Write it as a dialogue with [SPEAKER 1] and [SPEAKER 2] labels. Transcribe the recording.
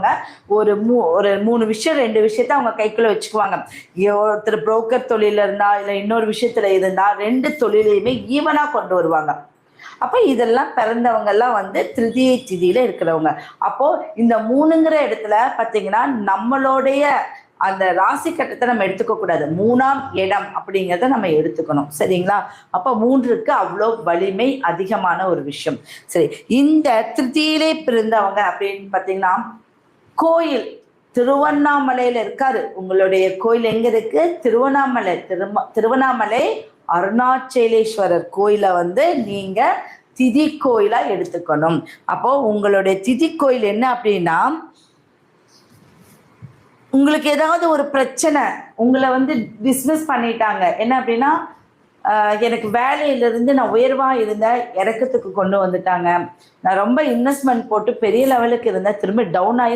[SPEAKER 1] பண்ணுவாங்க, ஒரு 3 விஷயம் 2 விஷயத்த அவங்க கைக்குள்ள வச்சுக்குவாங்க. ஒருத்தர் புரோக்கர் தொழில இருந்தா, இல்ல இன்னொரு விஷயத்துல இருந்தா 2 தொழிலையுமே ஈவனா கொண்டு வருவாங்க. அப்ப இதெல்லாம் பிறந்தவங்கலாம் வந்து திருதியை திதியில இருக்கிறவங்க. அப்போ இந்த 3ங்கிற இடத்துல பார்த்தீங்கன்னா, நம்மளுடைய அந்த ராசி கட்டத்த நம்ம எடுத்துக்க கூடாது. 3ஆம் இடம் அப்படிங்கிறத நம்ம எடுத்துக்கணும். சரிங்களா? அப்ப 3க்கு அவ்ளோ வலிமை அதிகமான ஒரு விஷயம். சரி. இந்த திருதியிலே பிறந்தவங்க அப்படின்னு பார்த்தீங்கன்னா, கோயில் திருவண்ணாமலையில இருக்காரு. உங்களுடைய கோயில் எங்க இருக்கு? திருவண்ணாமலை. திருவண்ணாமலை அருணாச்சலேஸ்வரர் கோயில வந்து நீங்க திதி கோயிலா எடுத்துக்கணும். அப்போ உங்களுடைய திதி கோயில் என்ன அப்படின்னா, உங்களுக்கு ஏதாவது ஒரு பிரச்சனை, உங்களை வந்து டிஸ்மிஸ் பண்ணிட்டாங்க. என்ன அப்படின்னா, எனக்கு வேலையிலிருந்து நான் உயர்வா இருந்தேன், இறக்கத்துக்கு கொண்டு வந்துட்டாங்க. நான் ரொம்ப இன்வெஸ்ட்மெண்ட் போட்டு பெரிய லெவலுக்கு இருந்தேன், திரும்ப டவுன் ஆகி